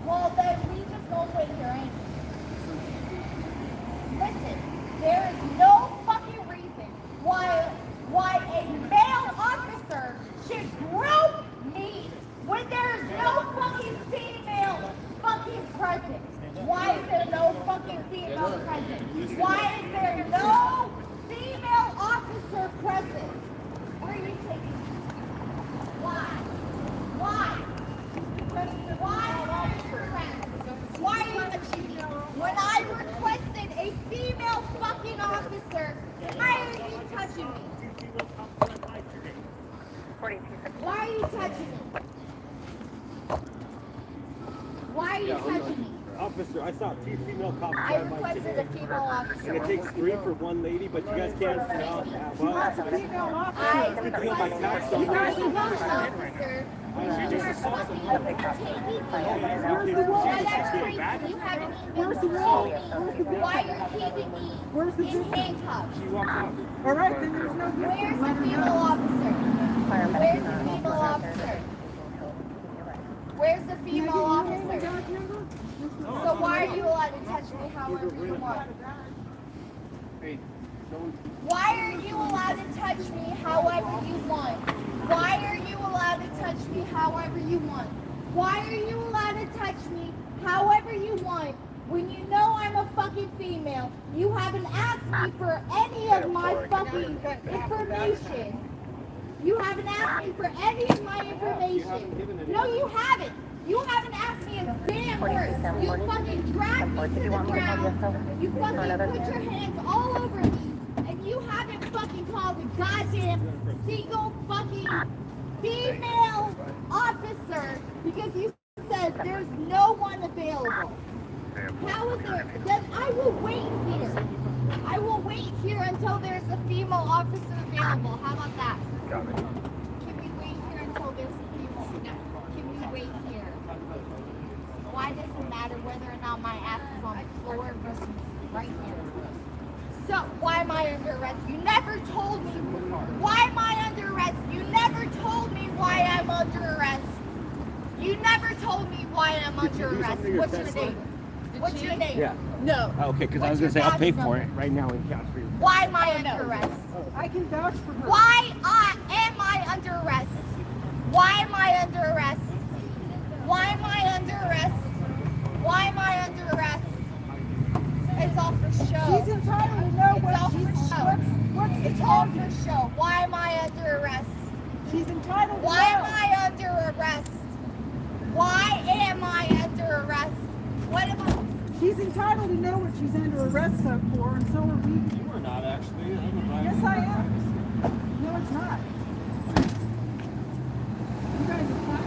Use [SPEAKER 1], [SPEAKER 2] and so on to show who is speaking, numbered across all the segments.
[SPEAKER 1] Well, then we just don't wait here anyway. Listen, there is no fucking reason why a male officer should grope me when there is no fucking female fucking present. Why is there no fucking female present? Why is there no female officer present? Where are you taking me? Why? Why? Why are you touching me? When I requested a female fucking officer, why are you touching me? Why are you touching me? Why are you touching me?
[SPEAKER 2] Officer, I saw 2 female cops.
[SPEAKER 1] I requested a female officer.
[SPEAKER 2] And it takes 3 for one lady, but you guys can't smell.
[SPEAKER 1] I requested a female officer. You are fucking taking me. You haven't even told me why you're keeping me in handcuffs.
[SPEAKER 3] All right, then there's no difference.
[SPEAKER 1] Where's the female officer? Where's the female officer? Where's the female officer? So why are you allowed to touch me however you want? Why are you allowed to touch me however you want? Why are you allowed to touch me however you want? Why are you allowed to touch me however you want when you know I'm a fucking female? You haven't asked me for any of my fucking information. You haven't asked me for any of my information. No, you haven't. You haven't asked me a damn word. You fucking dragged me to the ground. You fucking put your hands all over me. And you haven't fucking called a goddamn single fucking female officer because you said there's no one available. How is there? Then I will wait here. I will wait here until there's a female officer available. How about that? Can we wait here until there's a female? Can we wait here? Why does it matter whether or not my ass is on the floor versus right here? So, why am I under arrest? You never told me. Why am I under arrest? You never told me why I'm under arrest. You never told me why I'm under arrest. What's your name? What's your name?
[SPEAKER 2] Yeah.
[SPEAKER 1] No.
[SPEAKER 2] Okay, because I was going to say, I'll pay for it right now in cash for you.
[SPEAKER 1] Why am I under arrest?
[SPEAKER 3] I can vouch for her.
[SPEAKER 1] Why am I under arrest? Why am I under arrest? Why am I under arrest? Why am I under arrest? It's all for show.
[SPEAKER 3] She's entitled to know what what's the
[SPEAKER 1] It's all
[SPEAKER 3] target.
[SPEAKER 1] for show. Why am I under arrest?
[SPEAKER 3] She's entitled to
[SPEAKER 1] Why am
[SPEAKER 3] know.
[SPEAKER 1] I under arrest? Why am I under arrest? What am I?
[SPEAKER 3] She's entitled to know what she's under arrest for, and so are we.
[SPEAKER 2] You are not actually.
[SPEAKER 3] Yes, I am. No, it's not. You guys are fine.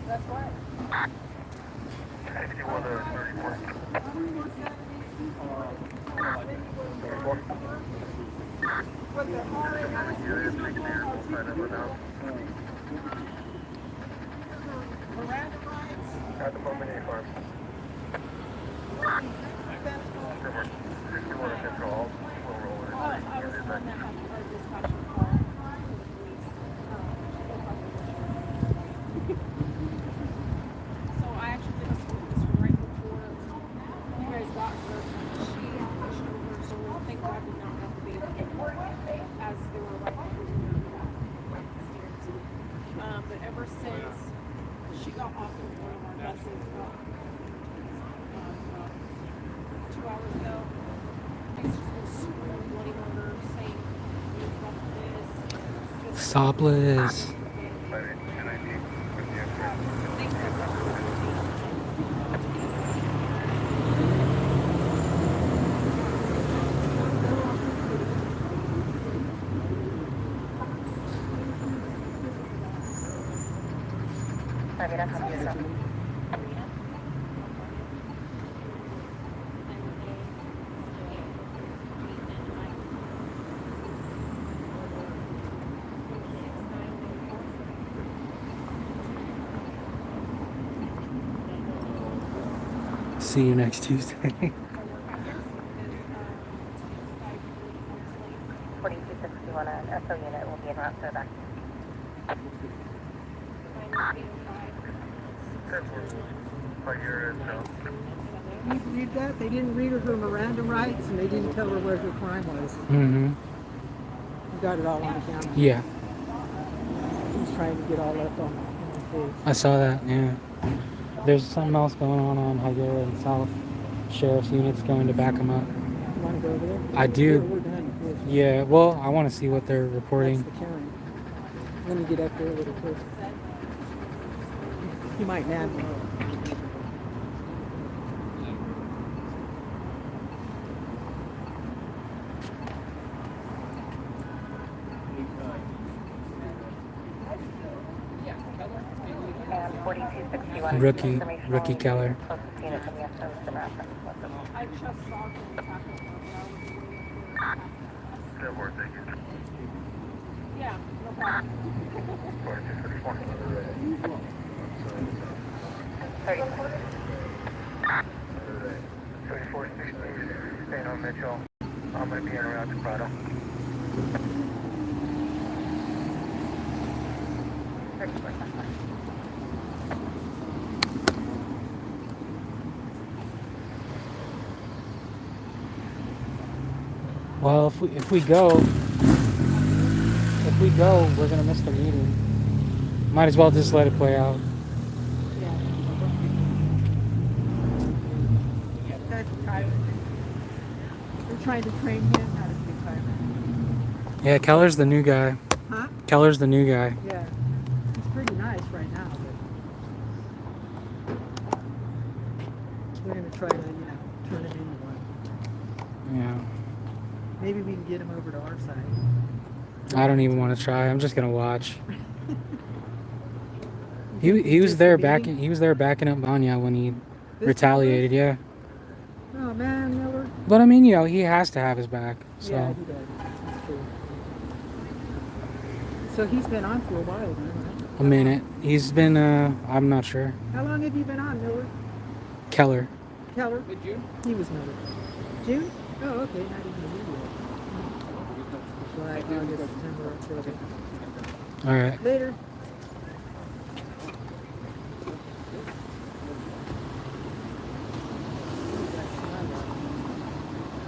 [SPEAKER 3] That's right. What the Miranda rights?
[SPEAKER 4] At the moment, A farm. 61 Central. We'll roll it.
[SPEAKER 3] I was the one that had our dispatcher call the police. So I actually did this right before you guys got her. She pushed over, so thank God did not have to be as they were right before the but ever since she got off of one of our buses about 2 hours ago, she's just been screaming bloody murder, saying, fuck this.
[SPEAKER 5] Stop, Liz. see you next Tuesday.
[SPEAKER 6] 4261 an SO unit will be en route to evacuate.
[SPEAKER 4] Right here is,
[SPEAKER 7] You read that? They didn't read her Miranda rights, and they didn't tell her where her crime was.
[SPEAKER 5] Mm-hmm.
[SPEAKER 7] You got it all on the camera.
[SPEAKER 5] Yeah,
[SPEAKER 7] He was trying to get all up on his face.
[SPEAKER 5] I saw that. Yeah. There's something else going on Higuera and South. Sheriff's units going to back them up.
[SPEAKER 7] You want to go over there?
[SPEAKER 5] I do.
[SPEAKER 7] We're done with this.
[SPEAKER 5] Yeah. Well, I want to see what they're
[SPEAKER 7] That's
[SPEAKER 5] reporting.
[SPEAKER 7] the Karen. Let me get up there a little quick. You might nab me.
[SPEAKER 6] And 4261.
[SPEAKER 5] Rookie Keller.
[SPEAKER 6] Closest unit from the SO is en route.
[SPEAKER 3] I just saw them attack him, but I was waiting for
[SPEAKER 4] that word, thank you.
[SPEAKER 3] Yeah, no problem.
[SPEAKER 4] 4261. 3460, staying on Mitchell. I'm going to be en route to Prado.
[SPEAKER 5] Well, if we go, we're gonna miss the meeting. Might as well just let it play out.
[SPEAKER 7] That's private. They're trying to train him how to be private.
[SPEAKER 5] Yeah, Keller's the new guy.
[SPEAKER 7] Huh?
[SPEAKER 5] Keller's the new guy.
[SPEAKER 7] Yeah. He's pretty nice right now, but we're going to try to, turn him into one.
[SPEAKER 5] Yeah.
[SPEAKER 7] Maybe we can get him over to our side.
[SPEAKER 5] I don't even want to try. I'm just gonna watch. He was there backing. He was there backing up Vanya when he retaliated. Yeah.
[SPEAKER 7] Oh man, Miller.
[SPEAKER 5] But I mean, he has to have his back. So.
[SPEAKER 7] Yeah, he does. That's true. So he's been on for a while, then, right?
[SPEAKER 5] A minute. He's been. I'm not sure.
[SPEAKER 7] How long have you been on, Miller?
[SPEAKER 5] Keller.
[SPEAKER 7] Keller? June? He was Miller. June? Oh, okay. Not even a year yet. July, August, September, October.
[SPEAKER 5] All right.
[SPEAKER 7] Later.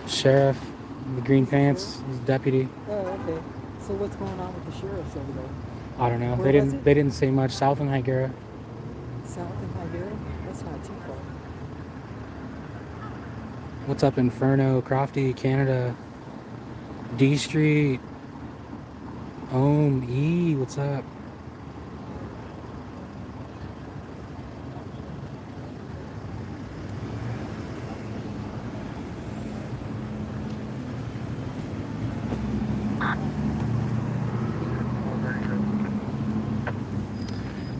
[SPEAKER 5] Sheriff, the green pants, his deputy.
[SPEAKER 7] Oh, okay. So what's going on with the sheriffs over there?
[SPEAKER 5] I don't know.
[SPEAKER 7] Where
[SPEAKER 5] They
[SPEAKER 7] was
[SPEAKER 5] didn't.
[SPEAKER 7] it?
[SPEAKER 5] They didn't say much. South in Higuera.
[SPEAKER 7] South in Higuera? That's not too far.
[SPEAKER 5] What's up, Inferno, Crofty, Canada, D Street, E. What's up?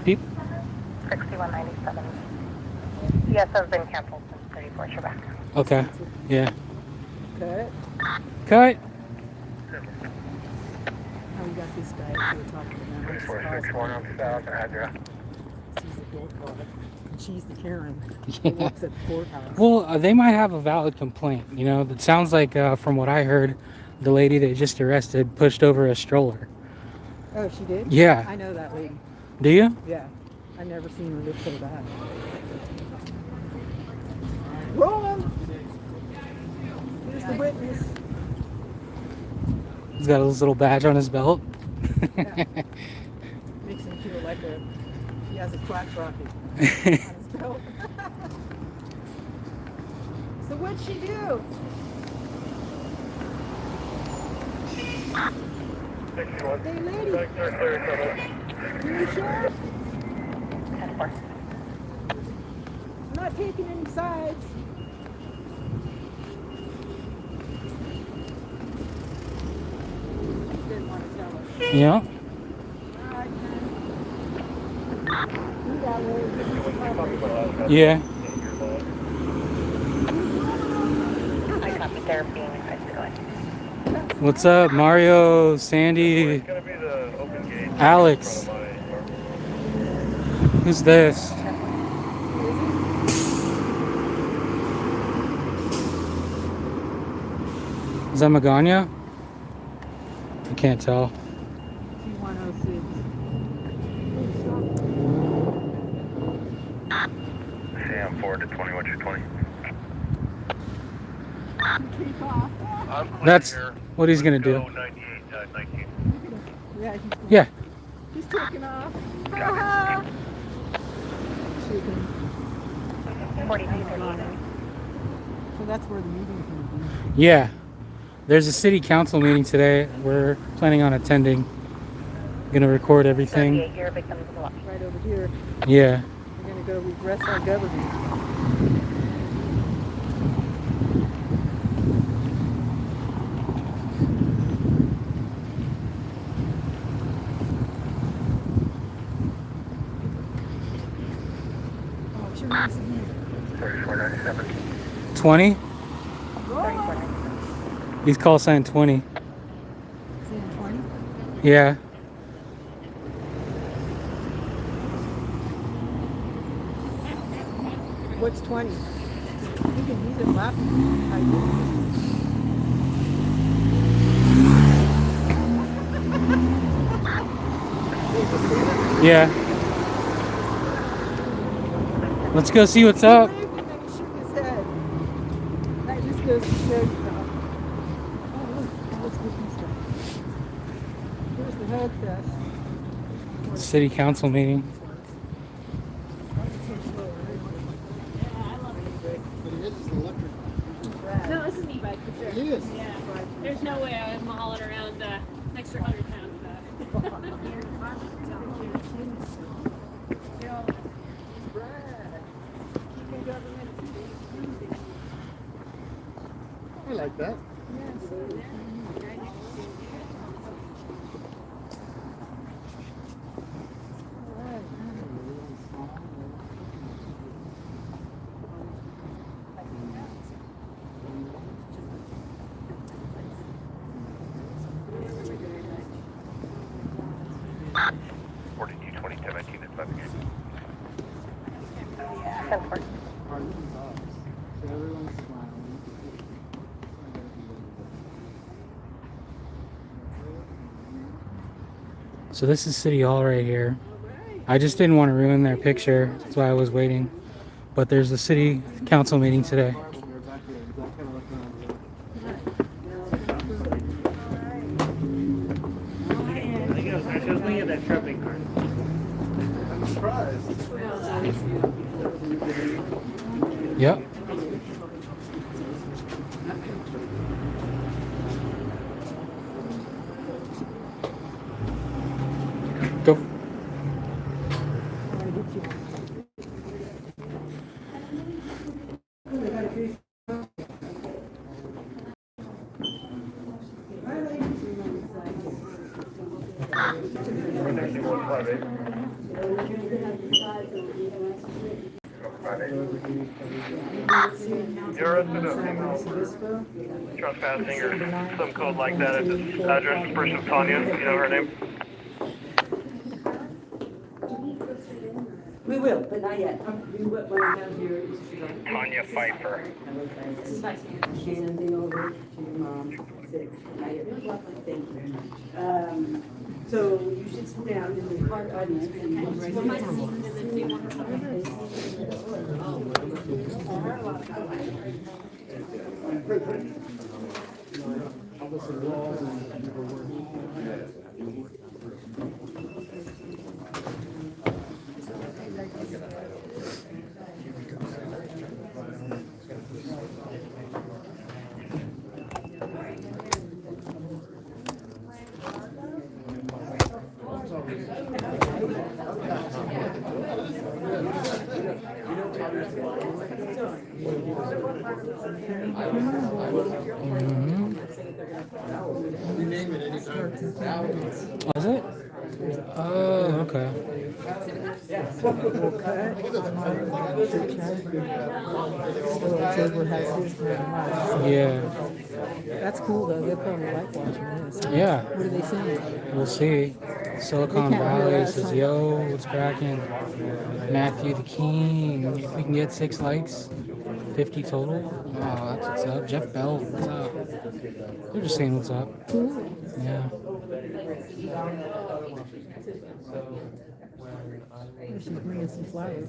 [SPEAKER 5] Beep.
[SPEAKER 6] 6197. Yes, I've been canceled since 34 Quebec.
[SPEAKER 5] Okay. Yeah.
[SPEAKER 7] Cut.
[SPEAKER 5] Cut.
[SPEAKER 7] Oh, we got this guy up here talking to them.
[SPEAKER 4] 3461 on South and address.
[SPEAKER 7] She's the court card. And she's the Karen
[SPEAKER 5] Yeah.
[SPEAKER 7] that works at the courthouse.
[SPEAKER 5] Well, they might have a valid complaint. It sounds like, from what I heard, the lady they just arrested pushed over a stroller.
[SPEAKER 7] Oh, she did?
[SPEAKER 5] Yeah.
[SPEAKER 7] I know that lady.
[SPEAKER 5] Do you?
[SPEAKER 7] Yeah. I've never seen her look so bad. Roll him! Here's the witness.
[SPEAKER 5] He's got his little badge on his belt.
[SPEAKER 7] Yeah. Makes him feel like he has a crotch rocket on his belt. So what'd she do?
[SPEAKER 4] 61.
[SPEAKER 7] Hey, lady.
[SPEAKER 4] Back there, 37.
[SPEAKER 7] You sheriff?
[SPEAKER 6] 10-4.
[SPEAKER 7] I'm not taking any sides. Didn't want to tell us.
[SPEAKER 5] Yeah.
[SPEAKER 7] All right, man. You got way.
[SPEAKER 5] Yeah.
[SPEAKER 6] I copy therapy and advice going.
[SPEAKER 5] What's up, Mario, Sandy,
[SPEAKER 4] It's going to be the open gate.
[SPEAKER 5] Alex?
[SPEAKER 4] In front of
[SPEAKER 5] Who's this? Is that Magana? I can't tell.
[SPEAKER 7] T106.
[SPEAKER 4] Sam 4 to 20, what's your 20? I'm clear
[SPEAKER 5] That's
[SPEAKER 4] here.
[SPEAKER 5] what he's gonna do.
[SPEAKER 4] Go 98, 19.
[SPEAKER 7] Yeah,
[SPEAKER 5] Yeah.
[SPEAKER 7] he's taking off. Shaking.
[SPEAKER 6] 4238.
[SPEAKER 7] So that's where the meeting's going to be.
[SPEAKER 5] Yeah. There's a city council meeting today. We're planning on attending. Gonna record everything.
[SPEAKER 6] 38 here, victims block.
[SPEAKER 7] Right over here.
[SPEAKER 5] Yeah.
[SPEAKER 7] We're going to go redress our government. Oh, what's your name again?
[SPEAKER 4] 3497.
[SPEAKER 5] 20?
[SPEAKER 6] 3497.
[SPEAKER 5] He's call sign 20.
[SPEAKER 7] Is it in 20?
[SPEAKER 5] Yeah.
[SPEAKER 7] What's 20? He's a laughing. I
[SPEAKER 5] Yeah. Let's go see what's up.
[SPEAKER 7] He waved and then he shook his head. That just goes to show you how. Oh, look. Let's get some stuff. Here's the Hug Fest.
[SPEAKER 5] City council meeting.
[SPEAKER 3] No, this is an e-bike for sure.
[SPEAKER 2] It is.
[SPEAKER 3] Yeah. There's no way I'm hauling around an extra 100 pounds of that.
[SPEAKER 2] I like that.
[SPEAKER 4] Forty-two 2017 at 5 again.
[SPEAKER 6] 10-4.
[SPEAKER 5] So this is City Hall right here. I just didn't want to ruin their picture. That's why I was waiting. But there's a city council meeting today.
[SPEAKER 2] I'm surprised.
[SPEAKER 5] Yep. Go.
[SPEAKER 4] You're arrested of trespassing or some code like that at this address. The person Tanya, you know her name?
[SPEAKER 8] We will, but not yet. What I have here is
[SPEAKER 4] Tanya Pfeiffer.
[SPEAKER 8] Shannon thing over to your mom. Sick. Not yet. Thank you. So you should sit down in the park audience.
[SPEAKER 5] Was it? Oh, okay. Yeah.
[SPEAKER 7] That's cool though. They'll probably like watching this.
[SPEAKER 5] Yeah.
[SPEAKER 7] What are they saying?
[SPEAKER 5] We'll see. Silicon
[SPEAKER 7] They can't hear
[SPEAKER 5] Valley
[SPEAKER 7] us,
[SPEAKER 5] says,
[SPEAKER 7] huh?
[SPEAKER 5] yo, what's cracking? Matthew the King. If we can get 6 likes, 50 total. Oh, that's what's up. Jeff Bell, what's up? They're just saying what's up. Yeah.
[SPEAKER 7] She's bringing some flowers.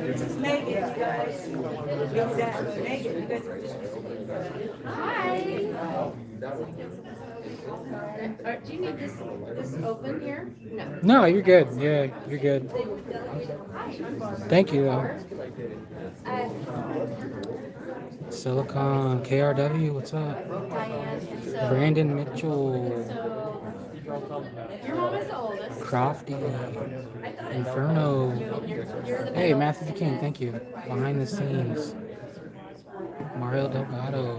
[SPEAKER 8] This is Megan, you guys. Exactly, Megan, you guys are just.
[SPEAKER 1] Hi. Do you need this open here? No.
[SPEAKER 5] No, you're good. Yeah, you're good. Thank you, though. Silicon, KRW, what's up?
[SPEAKER 1] Diane, and so,
[SPEAKER 5] Brandon Mitchell,
[SPEAKER 1] your mom is the oldest.
[SPEAKER 5] Crofty, Inferno. Hey, Matthew the King, thank you. Behind the scenes. Mario Delgado.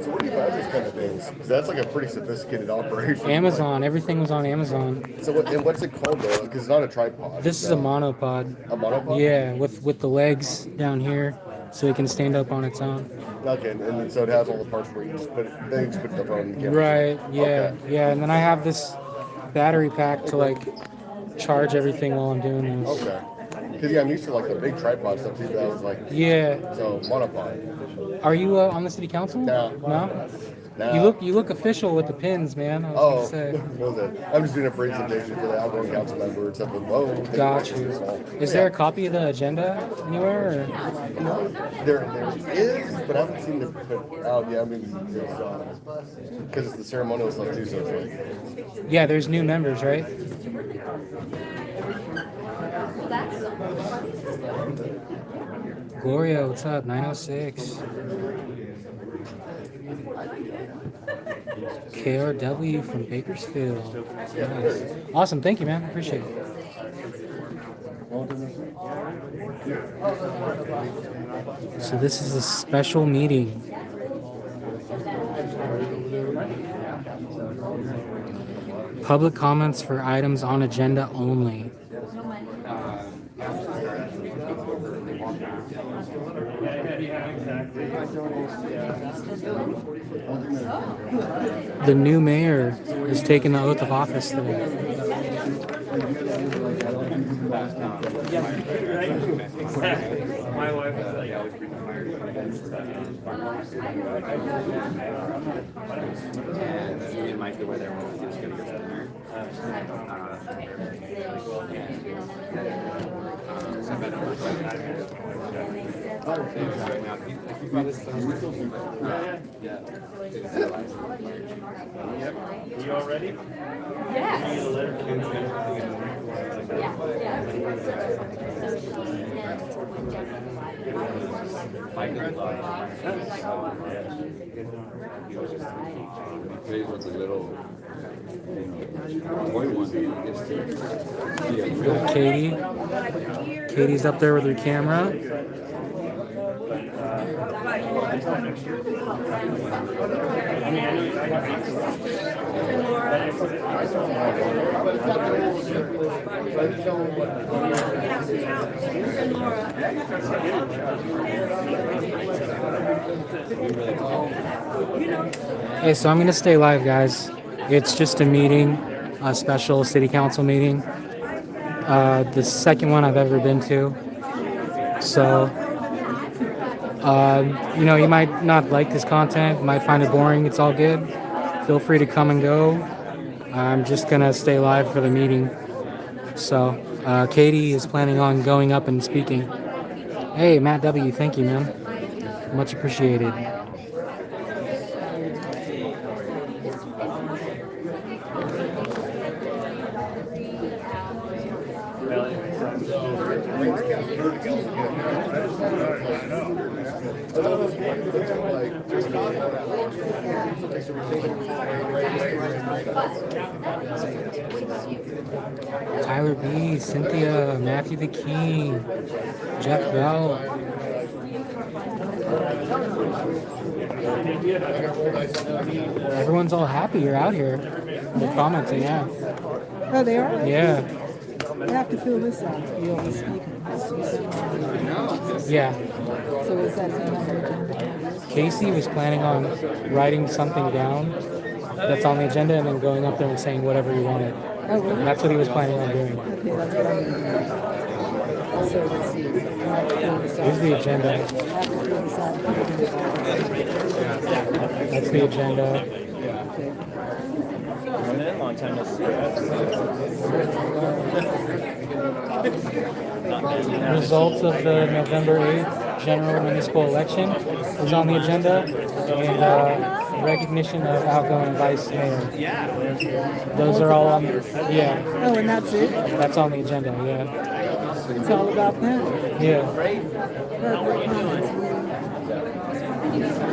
[SPEAKER 9] So where do you buy these kind of things? Because that's like a pretty sophisticated operation.
[SPEAKER 5] Amazon, everything was on Amazon.
[SPEAKER 9] So and what's it called though? Because it's not a tripod.
[SPEAKER 5] This is a monopod.
[SPEAKER 9] A monopod?
[SPEAKER 5] Yeah, with the legs down here, so it can stand up on its own.
[SPEAKER 9] Okay, and then so it has all the parts where you just put it, then you just put the phone in the camera.
[SPEAKER 5] Right, yeah,
[SPEAKER 9] Okay.
[SPEAKER 5] yeah. And then I have this battery pack to like charge everything while I'm doing this.
[SPEAKER 9] Okay. Because yeah, I'm used to like the big tripod stuff too. That was like
[SPEAKER 5] Yeah.
[SPEAKER 9] so monopod.
[SPEAKER 5] Are you on the city council?
[SPEAKER 9] No.
[SPEAKER 5] No?
[SPEAKER 9] Now,
[SPEAKER 5] You look official with the pins, man. I was
[SPEAKER 9] oh,
[SPEAKER 5] gonna say.
[SPEAKER 9] what was it? I'm just doing a presentation for the outgoing council member and stuff. But whoa.
[SPEAKER 5] Got you. Is there a copy of the agenda anywhere? Or?
[SPEAKER 9] There is, but I haven't seen the. Oh yeah, I mean, because it's the ceremonial stuff too. So it's like.
[SPEAKER 5] Yeah, there's new members, right? Gloria, what's up? 906. KRW from Bakersfield. Nice. Awesome, thank you, man. Appreciate it. So this is a special meeting. Public comments for items on agenda only. The new mayor is taking the oath of office today.
[SPEAKER 2] My wife is like always pretty tired.
[SPEAKER 10] Me and Mike were there when we just gonna go to dinner.
[SPEAKER 2] You all ready?
[SPEAKER 10] Plays with the little boy one.
[SPEAKER 5] Katie. Katie's up there with her camera. Hey, so I'm gonna stay live, guys. It's just a meeting, a special city council meeting. The second one I've ever been to. So, you know, you might not like this content, you might find it boring, it's all good. Feel free to come and go. I'm just gonna stay live for the meeting. So, Katie is planning on going up and speaking. Hey, Matt W., thank you, man. Much appreciated. Tyler B, Cynthia, Matthew the King, Jeff Bell. Everyone's all happy you're out here. They're commenting, yeah.
[SPEAKER 7] Oh, they are?
[SPEAKER 5] Yeah.
[SPEAKER 7] I have to fill this out. You only speak.
[SPEAKER 5] Yeah.
[SPEAKER 7] So is that on the agenda?
[SPEAKER 5] Casey was planning on writing something down that's on the agenda and then going up there and saying whatever he wanted.
[SPEAKER 7] Oh, really?
[SPEAKER 5] That's what he was planning on doing.
[SPEAKER 7] Okay, that's what I'm going to do. So let's see.
[SPEAKER 5] Here's the agenda.
[SPEAKER 7] I have to fill this out.
[SPEAKER 5] That's the agenda.
[SPEAKER 10] Long time no see.
[SPEAKER 5] Results of the November 8th general municipal election is on the agenda, and recognition of outgoing vice mayor. Those are all on. Yeah,
[SPEAKER 7] Oh, and that's it?
[SPEAKER 5] that's on the agenda. Yeah.
[SPEAKER 7] It's all about that?
[SPEAKER 5] Yeah.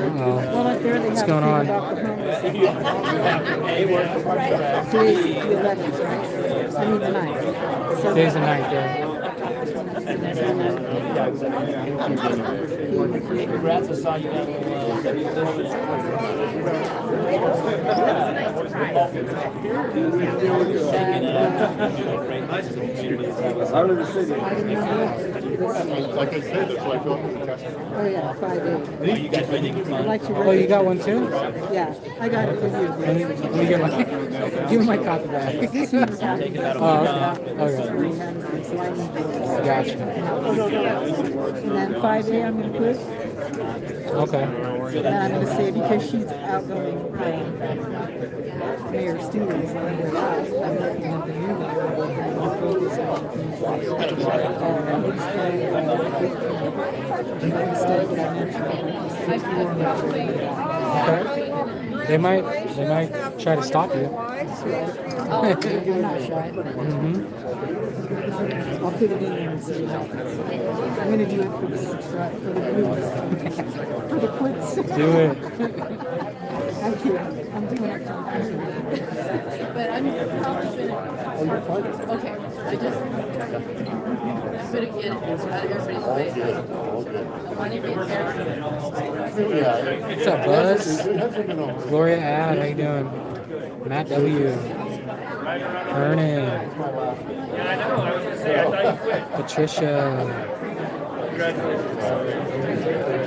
[SPEAKER 5] Uh-oh.
[SPEAKER 7] Well, up there they
[SPEAKER 5] What's
[SPEAKER 7] have
[SPEAKER 5] going
[SPEAKER 7] a thing
[SPEAKER 5] on?
[SPEAKER 7] about the homeless. Today's the 11th, right? I mean the 9th. So
[SPEAKER 5] Today's the 9th, yeah.
[SPEAKER 10] Congrats, I saw you got
[SPEAKER 9] Out of the city. Like I said, that's why I feel like it's a test.
[SPEAKER 7] Oh yeah, 5-8. I'd like to
[SPEAKER 5] Oh, you got one too?
[SPEAKER 7] Yeah, I got it for you.
[SPEAKER 5] Let me get my, give me my copy back. Oh, okay. Gotcha.
[SPEAKER 7] And then 5A I'm going to put.
[SPEAKER 5] Okay.
[SPEAKER 7] And I'm going to say because she's outgoing Mayor Stevens, I'm looking at the new one. I'm going to focus on things like stuff that I mentioned.
[SPEAKER 5] Okay. They might try to stop you.
[SPEAKER 7] I'm not shy.
[SPEAKER 5] Mm-hmm.
[SPEAKER 7] I'll put it in there and see what happens. I'm going to do it for the subscribe, for the views, for the clicks.
[SPEAKER 5] Do it.
[SPEAKER 7] I'm kidding. I'm doing it for the
[SPEAKER 11] But I'm probably okay. I just gonna get it out of everybody's face. Money being
[SPEAKER 5] What's up, Buzz? Gloria Ad, how you doing? Matt W. Vernon. Patricia.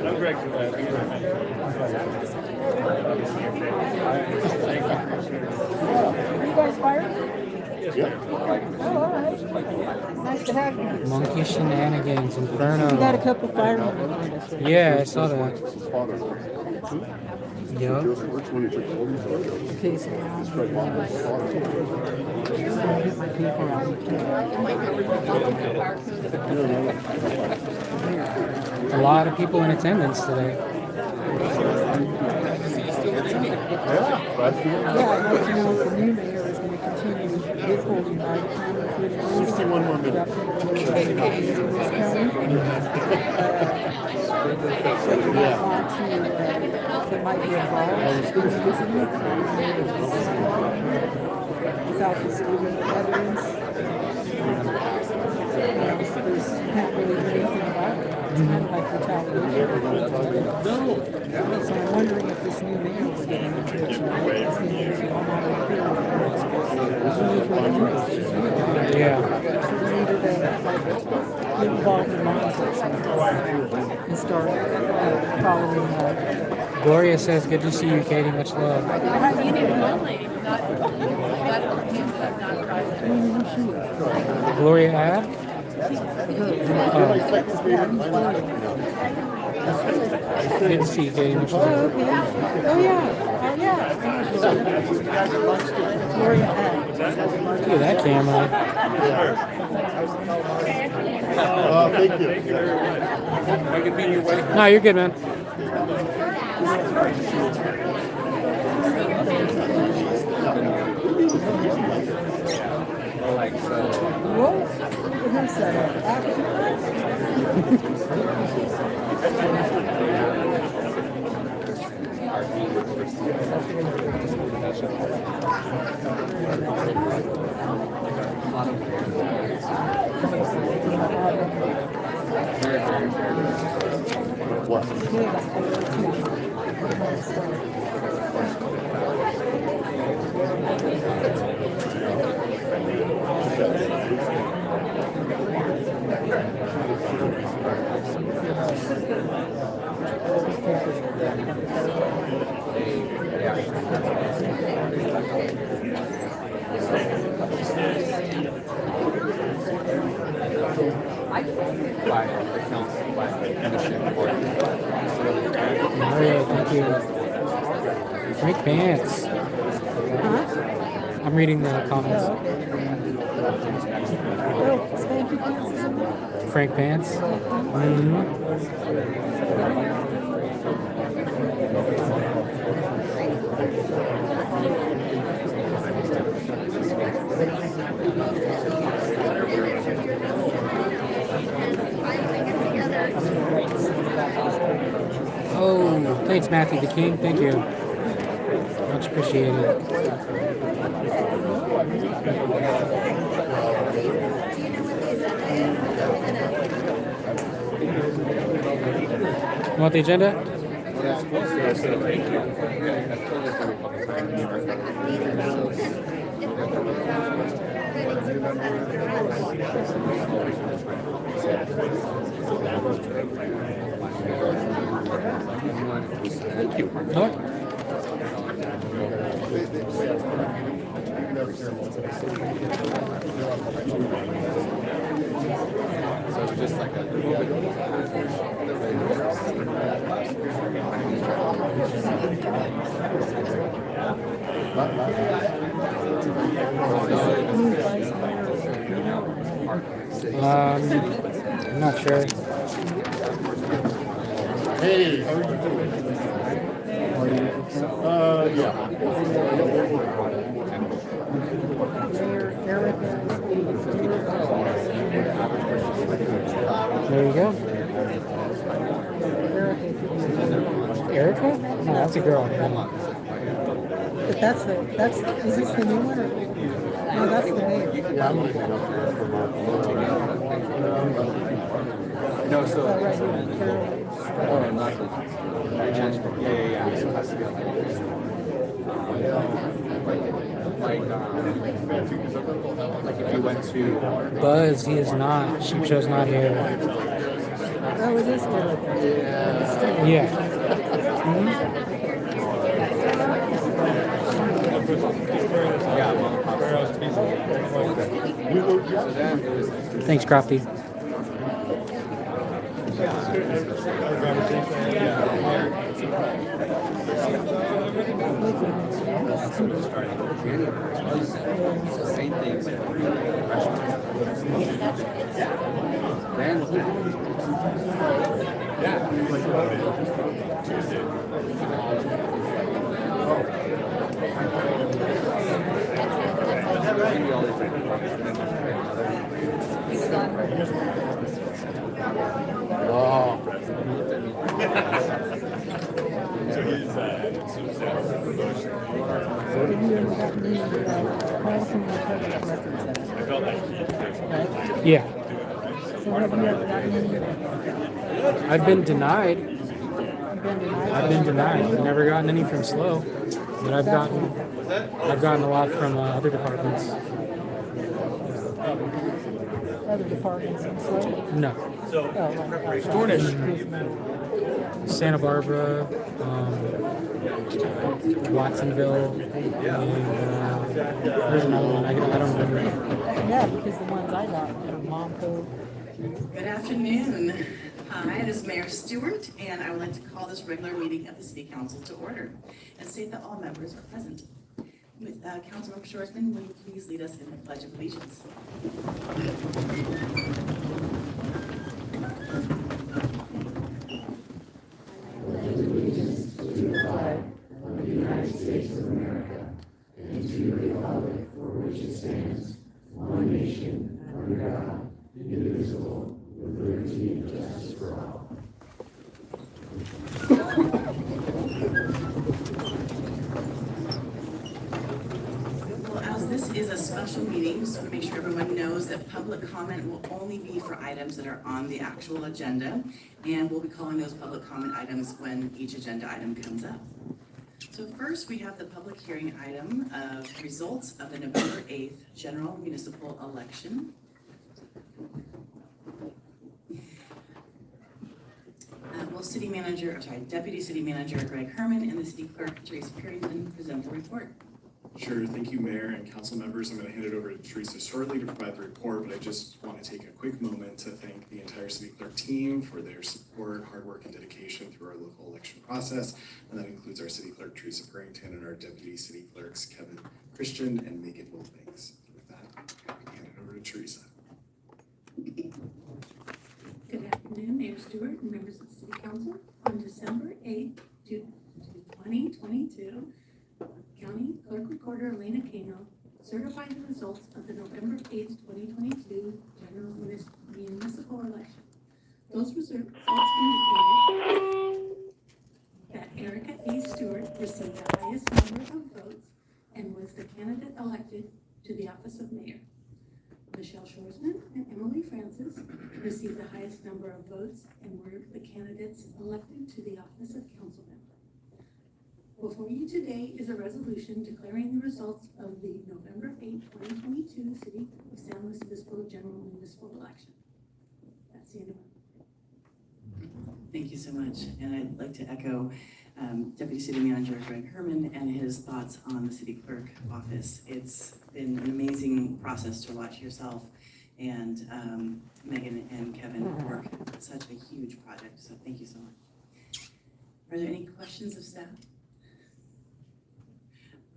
[SPEAKER 2] I'm Greg.
[SPEAKER 7] Are you guys fired?
[SPEAKER 9] Yeah.
[SPEAKER 7] Oh, all right. Nice to have you.
[SPEAKER 5] Monkey Shenanigans, Inferno.
[SPEAKER 7] We got a couple firemen behind us.
[SPEAKER 5] Yeah, I saw that.
[SPEAKER 9] His father.
[SPEAKER 5] Yup.
[SPEAKER 9] Which one is it?
[SPEAKER 7] Okay, so now I'm going to get my paper out.
[SPEAKER 5] A lot of people in attendance today.
[SPEAKER 9] Yeah. Last year.
[SPEAKER 7] Yeah, I'd like to know if the new mayor is going to continue withholding right time including
[SPEAKER 9] 61 more minutes.
[SPEAKER 7] in this county. So you might want to, that might be involved without excluding the evidence. There's can't really do anything about it. It's kind of like retaliation. So I'm wondering if this new mayor is getting into it.
[SPEAKER 5] Yeah.
[SPEAKER 7] Get involved in law enforcement and start following
[SPEAKER 5] Gloria says, good to see you, Katie. Much love.
[SPEAKER 11] You need one lady, not
[SPEAKER 5] Gloria Ad? Good to see you, Katie. Much love.
[SPEAKER 7] Oh yeah. Gloria Ad.
[SPEAKER 5] Look at that camera.
[SPEAKER 9] Thank you.
[SPEAKER 5] No, you're good, man.
[SPEAKER 7] Whoa. Look at him set up.
[SPEAKER 9] What?
[SPEAKER 5] Mario, thank you. Frank Pants. I'm reading the comments. Frank Pants. Oh, thanks, Matthew the King. Thank you. Much appreciated. You want the agenda?
[SPEAKER 10] Thank you. So it's just like a
[SPEAKER 5] I'm not sure.
[SPEAKER 9] Hey, how are you doing? Yeah.
[SPEAKER 5] There you go. Erica? No, that's a girl.
[SPEAKER 7] But that's is this the new one or? No, that's the name.
[SPEAKER 9] Yeah, I'm looking up here for Mark.
[SPEAKER 10] no, so
[SPEAKER 7] Oh, right.
[SPEAKER 10] oh, not the yeah. So it has to be like if you went to
[SPEAKER 5] Buzz, he is not. Sheep Show's not here.
[SPEAKER 7] Oh, it is good.
[SPEAKER 5] Yeah. Thanks, Crafty.
[SPEAKER 10] same things.
[SPEAKER 5] Yeah. I've been denied. I've never gotten any from Slo, but I've gotten a lot from other departments.
[SPEAKER 7] Other departments and stuff.
[SPEAKER 5] No. Santa Barbara, Watsonville, and there's another one. I don't remember.
[SPEAKER 7] Yeah, because the ones I got were Momco.
[SPEAKER 12] Good afternoon. Hi, this is Mayor Stewart, and I would like to call this regular meeting of the City Council to order and state that all members are present. Councilmember Schwarzman, will you please lead us in the Pledge of Allegiance?
[SPEAKER 13] United States of America and to the republic for which it stands, one nation, under God, indivisible, with liberty and justice for all.
[SPEAKER 12] Well, as this is a special meeting, just want to make sure everyone knows that public comment will only be for items that are on the actual agenda, and we'll be calling those public comment items when each agenda item comes up. So first, we have the public hearing item of results of the November 8th general municipal election. Will City Deputy City Manager Greg Herman and the City Clerk Teresa Carrington present the report.
[SPEAKER 14] Sure, thank you, Mayor and council members. I'm going to hand it over to Teresa shortly to provide the report, but I just want to take a quick moment to thank the entire City Clerk team for their support, hard work, and dedication through our local election process. And that includes our City Clerk Teresa Carrington and our Deputy City Clerks Kevin Christian and Megan Wilbanks. With that, I'm going to hand it over to Teresa.
[SPEAKER 15] Good afternoon, Mayor Stewart and members of the City Council. On December 8th, 2022, County Clerk Recorder Elena Cano certified the results of the November 8th, 2022 general municipal election. Those results indicated that Erica A. Stewart received the highest number of votes and was the candidate elected to the office of mayor. Michelle Shorsman and Emily Francis received the highest number of votes and were the candidates elected to the office of council member. Before you today is a resolution declaring the results of the November 8, 2022 City of San Luis Obispo general municipal election. That's the end of it.
[SPEAKER 12] Thank you so much. And I'd like to echo Deputy City Manager Greg Herman and his thoughts on the City Clerk office. It's been an amazing process to watch yourself and Megan and Kevin work such a huge project. So thank you so much. Are there any questions of staff?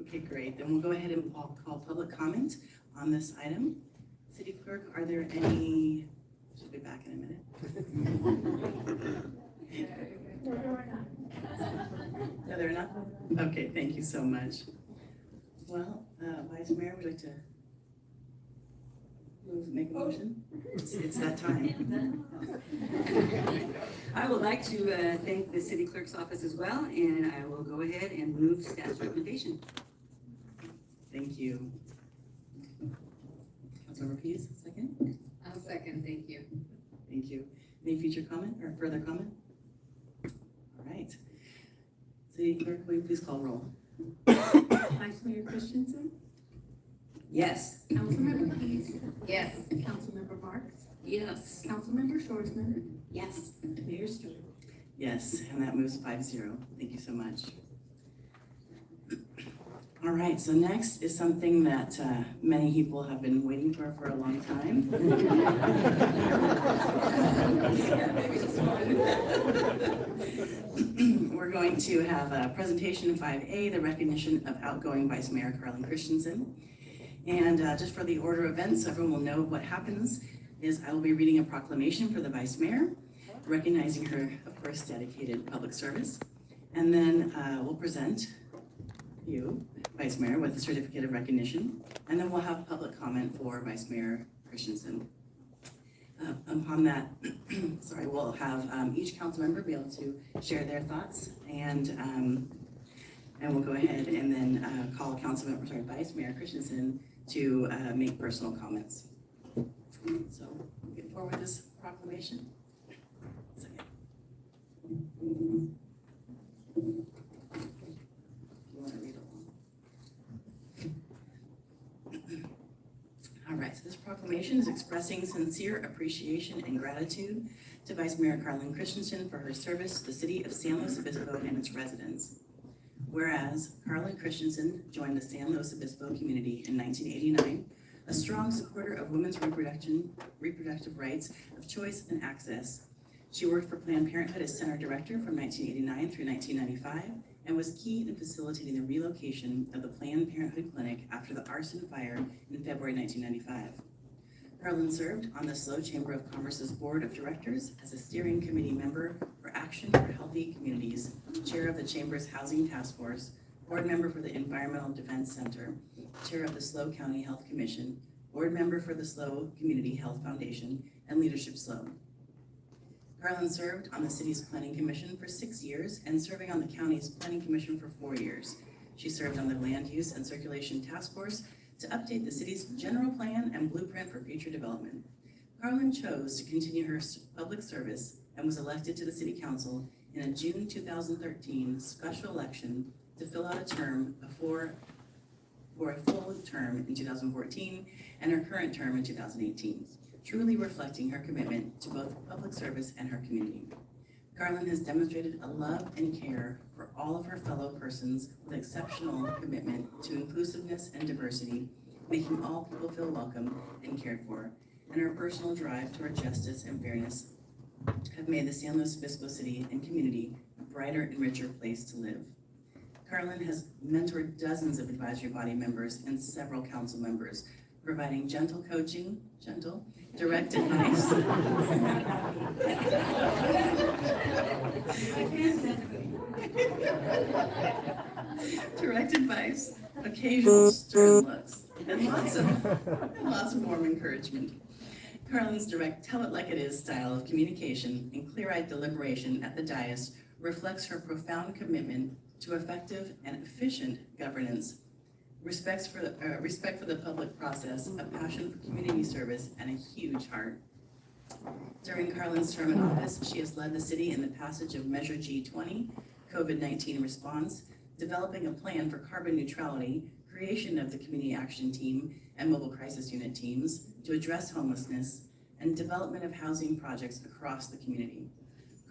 [SPEAKER 12] Okay, great. Then we'll go ahead and call public comment on this item. City Clerk, are there any, she'll be back in a minute. No, there are not? Okay, thank you so much. Well, Vice Mayor, would you like to make a motion? It's that time.
[SPEAKER 8] I would like to thank the city clerk's office as well, and I will go ahead and move staff's recommendation.
[SPEAKER 12] Thank you. Councilmember Pease, second?
[SPEAKER 11] I'll second, thank you.
[SPEAKER 12] Thank you. Any future comment or further comment? All right. City Clerk, will you please call roll?
[SPEAKER 15] Vice Mayor Christensen,
[SPEAKER 8] Yes.
[SPEAKER 15] Councilmember Pease,
[SPEAKER 11] Yes.
[SPEAKER 15] Councilmember Marks,
[SPEAKER 8] Yes.
[SPEAKER 15] Councilmember Shorsman,
[SPEAKER 11] Yes.
[SPEAKER 15] Mayor Stewart.
[SPEAKER 12] Yes, and that moves 5-0. Thank you so much. All right, so next is something that many people have been waiting for a long time. We're going to have a presentation 5A, the recognition of outgoing Vice Mayor Carlin Christensen. And just for the order of events, everyone will know what happens is I will be reading a proclamation for the Vice Mayor, recognizing her, of course, dedicated public service. And then we'll present you, Vice Mayor, with a certificate of recognition. And then we'll have public comment for Vice Mayor Christensen. Upon that, sorry, we'll have each council member be able to share their thoughts, and we'll go ahead and then call Vice Mayor Christensen to make personal comments. So we'll get forward with this proclamation. Second. You want to read it along? All right, so this proclamation is expressing sincere appreciation and gratitude to Vice Mayor Carlin Christensen for her service to the city of San Luis Obispo and its residents. Whereas Carlin Christensen joined the San Luis Obispo community in 1989, a strong supporter of women's reproductive rights of choice and access. She worked for Planned Parenthood as center director from 1989 through 1995 and was key in facilitating the relocation of the Planned Parenthood clinic after the arson fire in February 1995. Carlin served on the SLO Chamber of Commerce's board of directors as a steering committee member for Action for Healthy Communities, chair of the Chamber's Housing Task Force, board member for the Environmental Defense Center, chair of the SLO County Health Commission, board member for the SLO Community Health Foundation, and Leadership SLO. Carlin served on the city's Planning Commission for 6 years and serving on the county's Planning Commission for 4 years. She served on the Land Use and Circulation Task Force to update the city's general plan and blueprint for future development. Carlin chose to continue her public service and was elected to the City Council in a June 2013 special election to fill out a term for a full term in 2014 and her current term in 2018, truly reflecting her commitment to both public service and her community. Garland has demonstrated a love and care for all of her fellow persons with exceptional commitment to inclusiveness and diversity, making all people feel welcome and cared for, and her personal drive toward justice and fairness have made the San Luis Obispo city and community a brighter and richer place to live. Garland has mentored dozens of advisory body members and several council members, providing gentle coaching, direct advice. Direct advice, occasional stern looks, and lots of warm encouragement. Garland's direct tell-it-like-it-is style of communication and clear-eyed deliberation at the dais reflects her profound commitment to effective and efficient governance, respect for the public process, a passion for community service, and a huge heart. During Garland's term in office, she has led the city in the passage of Measure G20, COVID-19 response, developing a plan for carbon neutrality, creation of the Community Action Team and Mobile Crisis Unit teams to address homelessness, and development of housing projects across the community.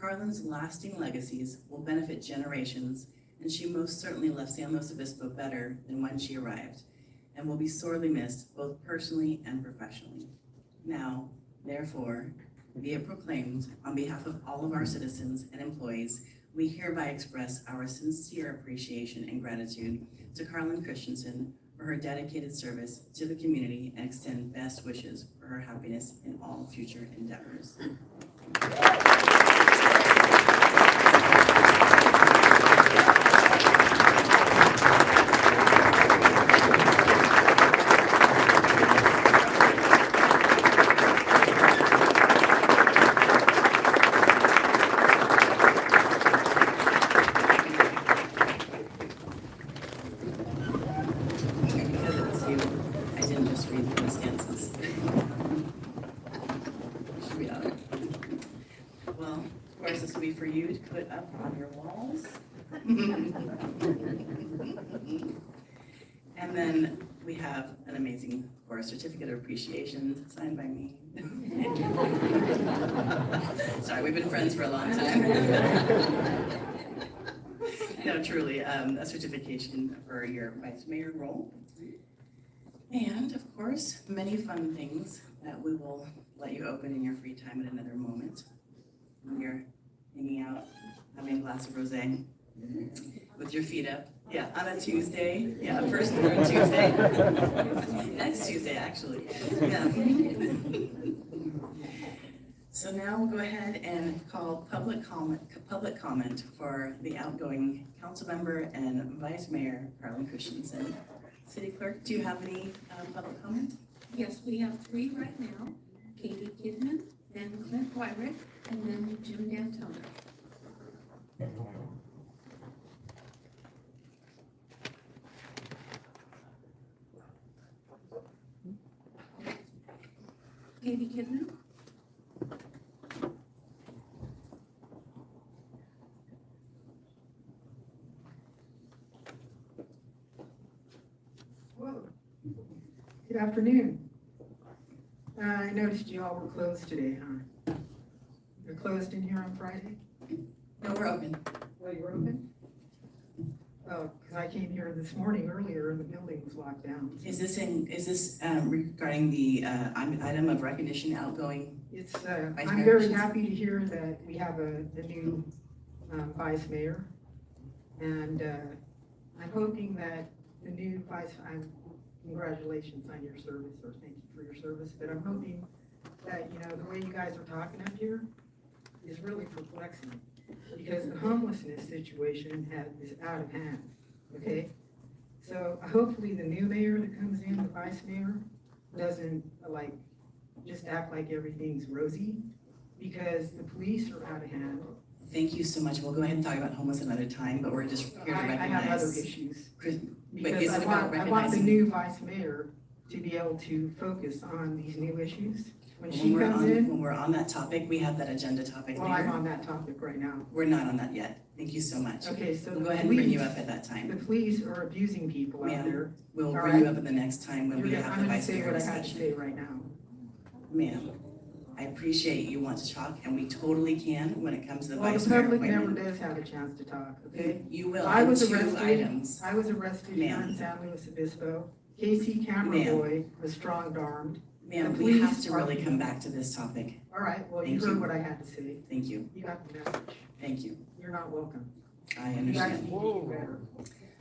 [SPEAKER 12] Garland's lasting legacies will benefit generations, and she most certainly left San Luis Obispo better than when she arrived, and will be sorely missed both personally and professionally. Now, therefore, be it proclaimed on behalf of all of our citizens and employees, we hereby express our sincere appreciation and gratitude to Garland Christensen for her dedicated service to the community and extend best wishes for her happiness in all future endeavors. For you to put up on your walls. And then we have an amazing chorus certificate of appreciation signed by me. Sorry, we've been friends for a long time. No, truly, a certification for your vice mayor role. And of course, many fun things that we will let you open in your free time at another moment. When you're hanging out, having a glass of rosé with your feet up. Yeah, on a Tuesday. Yeah, first Tuesday. Next Tuesday, actually. Yeah. So now we'll go ahead and call public comment for the outgoing council member and vice mayor, Garland Christensen. City Clerk, do you have any public comment?
[SPEAKER 15] Yes, we have 3 right now. Katie Kidman, then Clint Wyrick, and then Jim D'Antona. Katie Kidman.
[SPEAKER 7] Whoa. Good afternoon. I noticed you all were closed today, huh? You're closed in here on Friday?
[SPEAKER 12] No, we're open.
[SPEAKER 7] Oh, you're open? Oh, because I came here this morning earlier and the building was locked down.
[SPEAKER 12] Is this regarding the item of recognition outgoing?
[SPEAKER 7] It's. I'm very happy to hear that we have the new vice mayor, and I'm hoping that the new congratulations on your service, or thank you for your service. But I'm hoping that the way you guys are talking up here is really perplexing, because the homelessness situation is out of hand, okay? So hopefully the new mayor that comes in, the vice mayor, doesn't just act like everything's rosy, because the police are out of hand.
[SPEAKER 12] Thank you so much. We'll go ahead and talk about homeless another time, but we're just here to recognize.
[SPEAKER 7] I have other issues.
[SPEAKER 12] Because
[SPEAKER 7] I want the new vice mayor to be able to focus on these new issues. When
[SPEAKER 12] we're on that topic, we have that agenda topic
[SPEAKER 7] later.
[SPEAKER 12] I'm
[SPEAKER 7] on that topic right now.
[SPEAKER 12] We're not on that yet. Thank you so much.
[SPEAKER 7] Okay, so
[SPEAKER 12] we'll go ahead and bring you up at that time.
[SPEAKER 7] The police are abusing people out there.
[SPEAKER 12] We'll bring you up at the next time when we have the vice mayor discussion.
[SPEAKER 7] I'm going to say what I have to say right now.
[SPEAKER 12] Ma'am. I appreciate you want to talk, and we totally can when it comes to the
[SPEAKER 7] Well,
[SPEAKER 12] vice
[SPEAKER 7] the
[SPEAKER 12] mayor
[SPEAKER 7] public never
[SPEAKER 12] appointment.
[SPEAKER 7] does have a chance to talk, okay?
[SPEAKER 12] You will,
[SPEAKER 7] I was
[SPEAKER 12] in 2
[SPEAKER 7] arrested.
[SPEAKER 12] items.
[SPEAKER 7] I was arrested here
[SPEAKER 12] Ma'am.
[SPEAKER 7] in San Luis Obispo. Casey Cameron was strong-armed.
[SPEAKER 12] Ma'am,
[SPEAKER 7] The
[SPEAKER 12] we have
[SPEAKER 7] police
[SPEAKER 12] to
[SPEAKER 7] are-
[SPEAKER 12] really come back to this topic.
[SPEAKER 7] All right, well, you
[SPEAKER 12] Thank
[SPEAKER 7] heard
[SPEAKER 12] you.
[SPEAKER 7] what I had to say.
[SPEAKER 12] Thank you.
[SPEAKER 7] You got the message.
[SPEAKER 12] Thank you.
[SPEAKER 7] You're not welcome.
[SPEAKER 12] I
[SPEAKER 7] You guys
[SPEAKER 12] understand.
[SPEAKER 7] need to do better.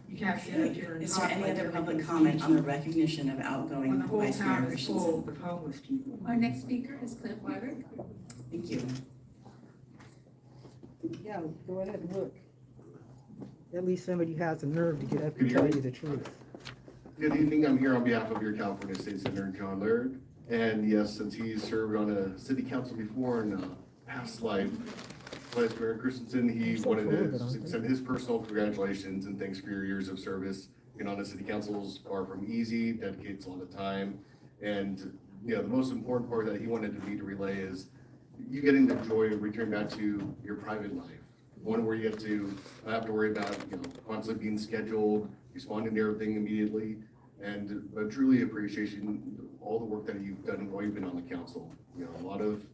[SPEAKER 7] You can't sit up here and
[SPEAKER 12] Is
[SPEAKER 7] talk
[SPEAKER 12] there any
[SPEAKER 7] like
[SPEAKER 12] other public
[SPEAKER 7] everything's
[SPEAKER 12] comment on the
[SPEAKER 7] peachy
[SPEAKER 12] recognition of
[SPEAKER 7] when
[SPEAKER 12] outgoing
[SPEAKER 7] the whole
[SPEAKER 12] Vice Mayor
[SPEAKER 7] town is full
[SPEAKER 12] Christensen?
[SPEAKER 7] of homeless people.
[SPEAKER 15] Our next speaker is Clint Wyrick.
[SPEAKER 12] Thank you.
[SPEAKER 16] Yeah, go ahead and look. At least somebody has the nerve to get up
[SPEAKER 9] Can
[SPEAKER 16] and
[SPEAKER 9] you
[SPEAKER 16] tell
[SPEAKER 9] hear
[SPEAKER 16] you
[SPEAKER 9] me?
[SPEAKER 16] the truth.
[SPEAKER 9] Good evening, I'm here on behalf of your California State Senator John Laird. And yes, since he served on a city council before in a past life, Vice Mayor Christensen, he wanted to extend his personal congratulations and thanks for your years of service. Being on the city council is far from easy, dedicates a lot of time. And the most important part that he wanted me to relay is you getting the joy of returning back to your private life. One where you get to not have to worry about, constantly being scheduled, responding to everything immediately, and truly appreciation all the work that you've done while you've been on the council.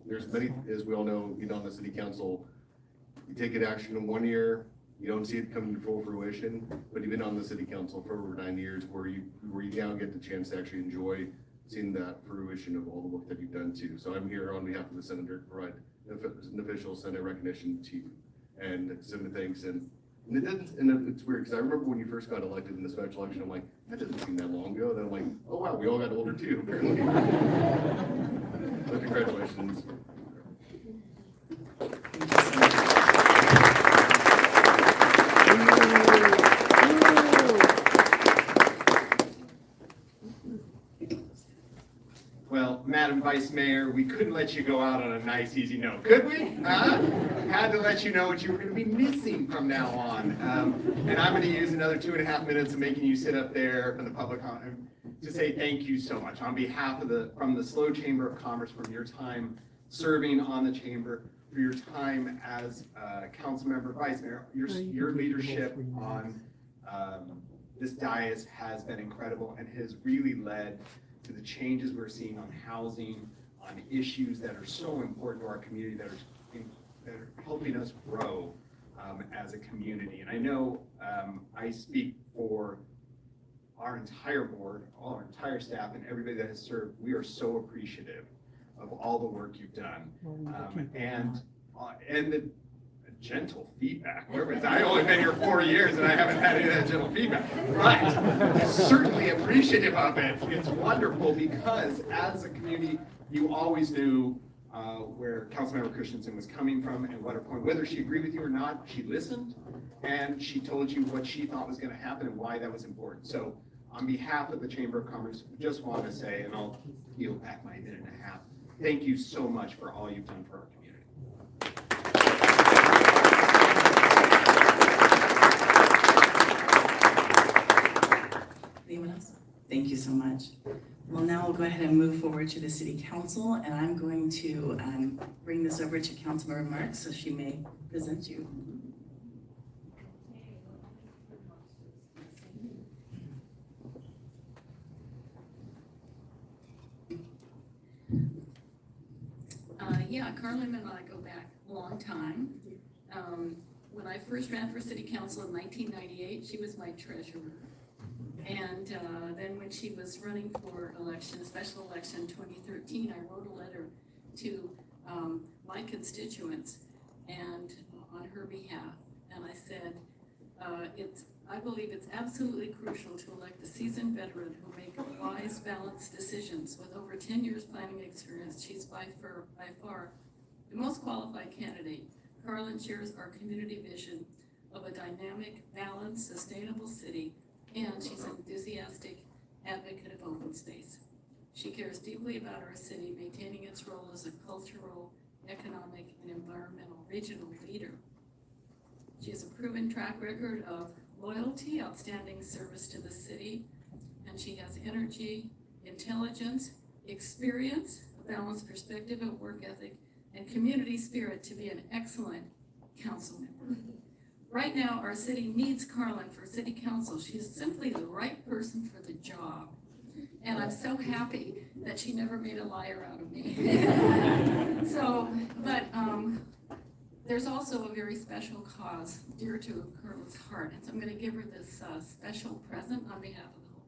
[SPEAKER 9] There's many, as we all know, being on the city council, you take an action in 1 year, you don't see it come to full fruition, but you've been on the city council for over 9 years where you now get the chance to actually enjoy seeing that fruition of all the work that you've done too. So I'm here on behalf of the senator to provide an official Senate recognition to you and send thanks. And it's weird because I remember when you first got elected in the special election, I'm like, that doesn't seem that long ago. Then I'm like, oh wow, we all got older too, apparently. So congratulations.
[SPEAKER 17] Well, Madam Vice Mayor, we couldn't let you go out on a nice, easy note, could we? Huh? Had to let you know what you were going to be missing from now on. And I'm going to use another 2.5 minutes of making you sit up there for the public comment to say thank you so much on behalf of from the SLO Chamber of Commerce, from your time serving on the chamber, for your time as council member, vice mayor. Your leadership on this dais has been incredible and has really led to the changes we're seeing on housing, on issues that are so important to our community, that are helping us grow as a community. And I know I speak for our entire board, all our entire staff, and everybody that has served. We are so appreciative of all the work you've done, and the gentle feedback. I've only been here 4 years and I haven't had any of that gentle feedback, but certainly appreciative of it. It's wonderful because as a community, you always knew where Councilmember Christensen was coming from and what her point, whether she agreed with you or not, she listened and she told you what she thought was going to happen and why that was important. So on behalf of the Chamber of Commerce, just want to say, and I'll yield back my 1.5 minutes, thank you so much for all you've done for our community.
[SPEAKER 12] Anyone else? Thank you so much. Well, now we'll go ahead and move forward to the city council, and I'm going to bring this over to Councilmember Marks so she may present you.
[SPEAKER 18] Yeah, Carlin and I go back a long time. When I first ran for city council in 1998, she was my treasurer. And then when she was running for election, special election 2013, I wrote a letter to my constituents and on her behalf. And I said, I believe it's absolutely crucial to elect a seasoned veteran who make wise, balanced decisions. With over 10 years planning experience, she's by far the most qualified candidate. Carlin shares our community vision of a dynamic, balanced, sustainable city, and she's an enthusiastic advocate of open space. She cares deeply about our city, maintaining its role as a cultural, economic, and environmental regional leader. She has a proven track record of loyalty, outstanding service to the city, and she has energy, intelligence, experience, a balanced perspective of work ethic, and community spirit to be an excellent council member. Right now, our city needs Carlin for city council. She's simply the right person for the job. And I'm so happy that she never made a liar out of me. There's also a very special cause dear to Carla's heart, and so I'm going to give her this special present on behalf of the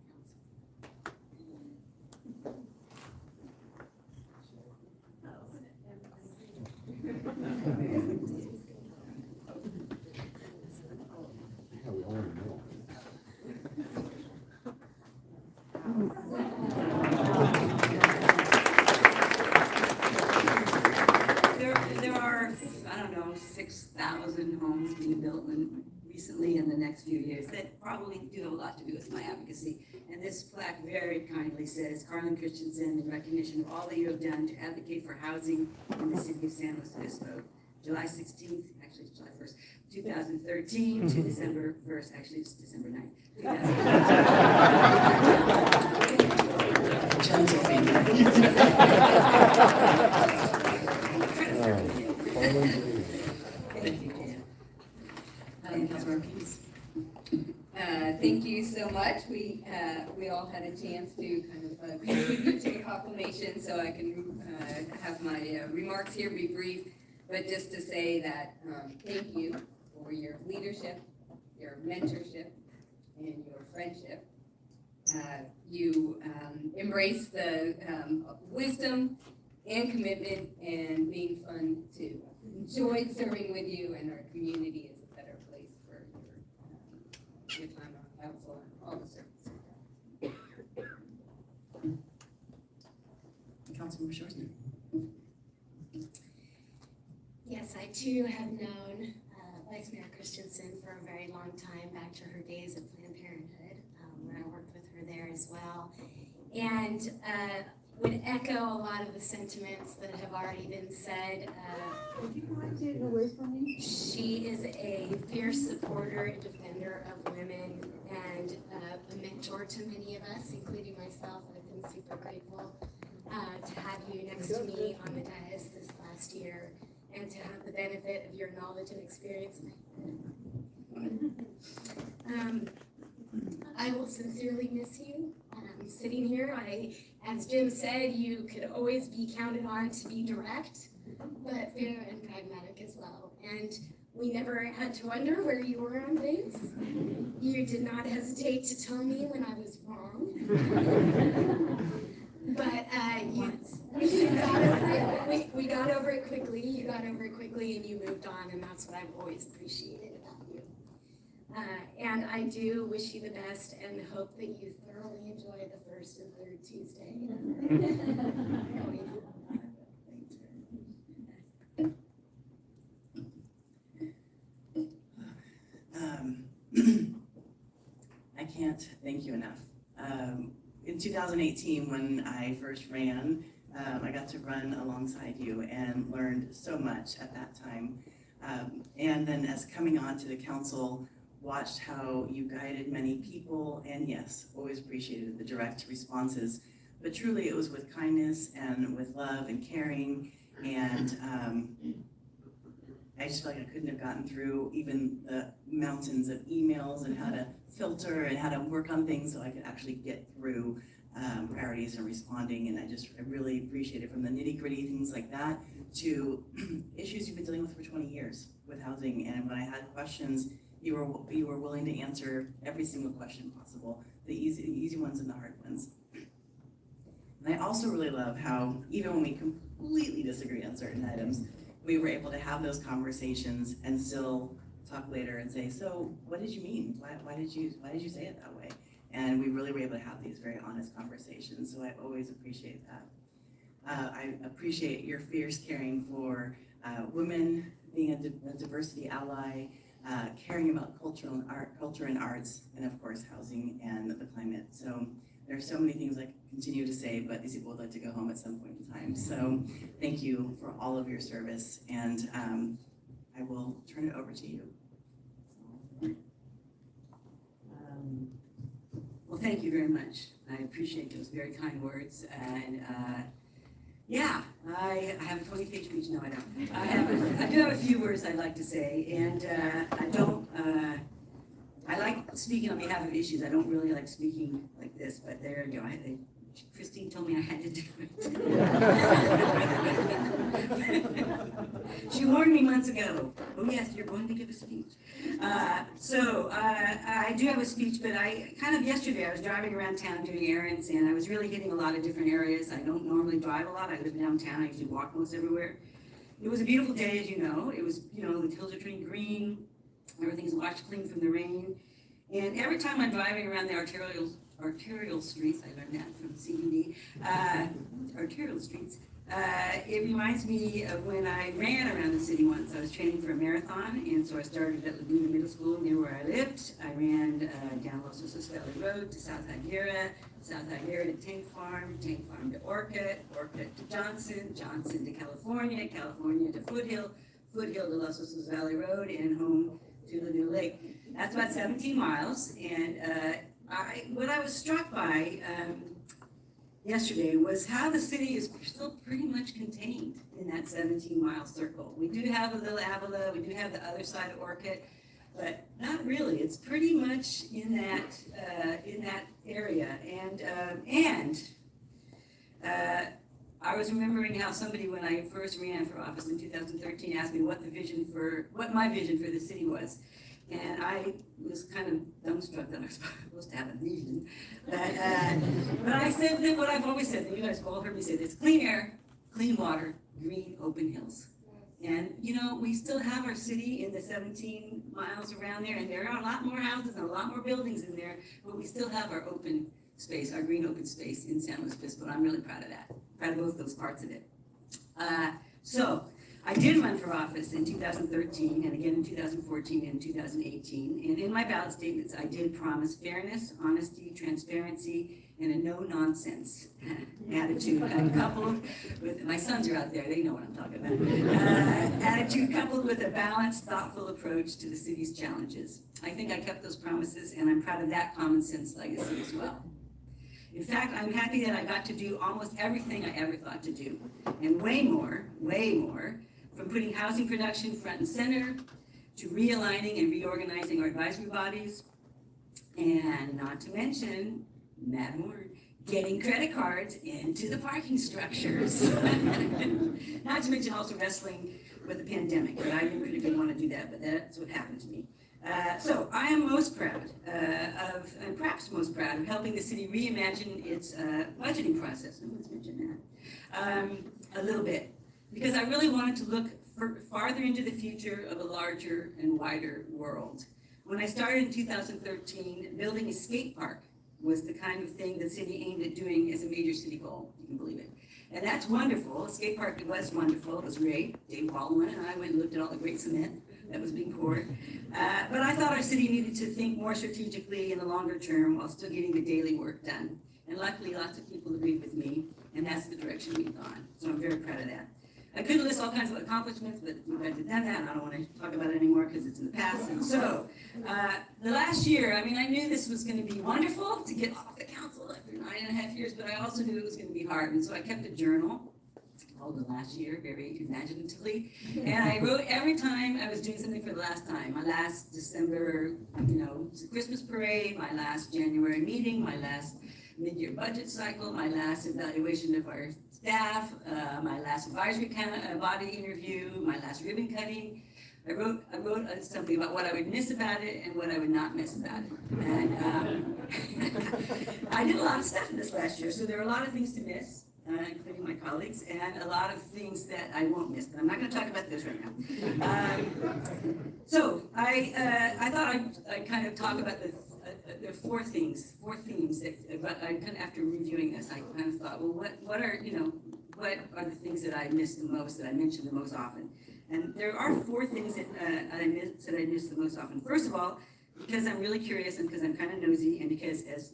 [SPEAKER 18] whole
[SPEAKER 19] There are, I don't know, 6,000 homes being built recently in the next few years that probably do have a lot to do with my advocacy. And this plaque very kindly says, Carlin Christensen, in recognition of all that you have done to advocate for housing in the city of San Luis Obispo, July 16th, actually it's July 1st, 2013 to December 1st, actually it's December 9th.
[SPEAKER 20] Thank you so much. We all had a chance to kind of contribute to the proclamation, so I can have my remarks here be brief, but just to say that thank you for your leadership, your mentorship, and your friendship. You embrace the wisdom and commitment and being fun too. Enjoyed serving with you, and our community is a better place for your time on council and all the service.
[SPEAKER 12] Councilmember Shorsman.
[SPEAKER 21] Yes, I too have known Vice Mayor Christensen for a very long time, back to her days at Planned Parenthood, where I worked with her there as well. And would echo a lot of the sentiments that have already been said.
[SPEAKER 8] Would you mind getting away from me?
[SPEAKER 21] She is a fierce supporter and defender of women, and a mentor to many of us, including myself. I've been super grateful to have you next to me on the dais this last year, and to have the benefit of your knowledge and experience. I will sincerely miss you. Sitting here, as Jim said, you could always be counted on to be direct, but fair and pragmatic as well. And we never had to wonder where you were on things. You did not hesitate to tell me when I was wrong. But we got over it quickly. You got over it quickly, and you moved on, and that's what I've always appreciated about you. And I do wish you the best, and hope that you thoroughly enjoy the first and third Tuesday.
[SPEAKER 12] I can't thank you enough. In 2018, when I first ran, I got to run alongside you and learned so much at that time. And then as coming on to the council, watched how you guided many people, and yes, always appreciated the direct responses, but truly it was with kindness and with love and caring, and I just feel like I couldn't have gotten through even the mountains of emails and how to filter and how to work on things so I could actually get through priorities and responding, and I really appreciate it, from the nitty-gritty things like that to issues you've been dealing with for 20 years with housing, and when I had questions, you were willing to answer every single question possible, the easy ones and the hard ones. And I also really love how, even when we completely disagree on certain items, we were able to have those conversations and still talk later and say, so what did you mean? Why did you say it that way? And we really were able to have these very honest conversations, so I always appreciate that. I appreciate your fierce caring for women, being a diversity ally, caring about culture and arts, and of course housing and the climate. So there are so many things I continue to say, but these people would like to go home at some point in time. So thank you for all of your service, and I will turn it over to you.
[SPEAKER 19] Well, thank you very much. I appreciate those very kind words, and yeah, I have a 20-page speech. No, I don't. I do have a few words I'd like to say, and I like speaking on behalf of issues. I don't really like speaking like this, but there you go. Christine told me I had to do it. She warned me months ago. Oh yes, you're going to give a speech. I do have a speech, but yesterday I was driving around town doing errands, and I was really hitting a lot of different areas. I don't normally drive a lot. I live downtown. I usually walk most everywhere. It was a beautiful day, as you know. It was, the hills are turning green. Everything's washed clean from the rain. And every time I'm driving around the arterial streets, I learned that from CBD, arterial streets, it reminds me of when I ran around the city once. I was training for a marathon, and so I started at Laguna Middle School near where I lived. I ran down Los Osos Valley Road to South Higuera to Tank Farm to Orcutt to Johnson to California to Foothill to Los Osos Valley Road, and home to Laguna Lake. That's about 17 miles, and what I was struck by yesterday was how the city is still pretty much contained in that 17-mile circle. We do have a little Avila, we do have the other side of Orcutt, but not really. It's pretty much in that area. And I was remembering how somebody, when I first ran for office in 2013, asked me what my vision for the city was. And I was kind of dumbstruck that I was supposed to have a vision. But I said what I've always said, and you guys have all heard me say this: clean air, clean water, green, open hills. And we still have our city in the 17 miles around there, and there are a lot more houses and a lot more buildings in there, but we still have our open space, our green open space in San Luis Obispo. I'm really proud of that, proud of both those parts of it. I did run for office in 2013 and again in 2014 and 2018. And in my ballot statements, I did promise fairness, honesty, transparency, and a no-nonsense attitude coupled with, my sons are out there, they know what I'm talking about, attitude coupled with a balanced, thoughtful approach to the city's challenges. I think I kept those promises, and I'm proud of that common sense legacy as well. In fact, I'm happy that I got to do almost everything I ever thought to do, and way more, from putting housing production front and center, to realigning and reorganizing our advisory bodies, and not to mention, Matt Moore, getting credit cards into the parking structures. Not to mention also wrestling with the pandemic, but I didn't really want to do that, but that's what happened to me. So I am most proud and perhaps most proud of helping the city reimagine its budgeting process. No one's mentioned that. A little bit. Because I really wanted to look farther into the future of a larger and wider world. When I started in 2013, building a skate park was the kind of thing the city aimed at doing as a major city goal. You can believe it. And that's wonderful. A skate park was wonderful. It was great. Dave Baldwin and I went and looked at all the great cement that was being poured. But I thought our city needed to think more strategically in the longer term while still getting the daily work done. And luckily, lots of people agreed with me, and that's the direction we've gone. So I'm very proud of that. I could list all kinds of accomplishments, but you guys have done that, and I don't want to talk about it anymore because it's in the past. And so, the last year, I knew this was going to be wonderful to get off the council after 9.5 years, but I also knew it was going to be hard. And so I kept a journal called The Last Year, very imaginatively. And I wrote every time I was doing something for the last time. My last December, Christmas parade, my last January meeting, my last mid-year budget cycle, my last evaluation of our staff, my last advisory body interview, my last ribbon cutting. I wrote something about what I would miss about it and what I would not miss about it. And I did a lot of stuff this last year, so there are a lot of things to miss, including my colleagues, and a lot of things that I won't miss, but I'm not going to talk about those right now. So I thought I'd kind of talk about there are four themes that, but I kind of, after reviewing this, I kind of thought, well, what are the things that I miss the most, that I mention the most often? And there are four things that I miss the most often. First of all, because I'm really curious and because I'm kind of nosy, and because, as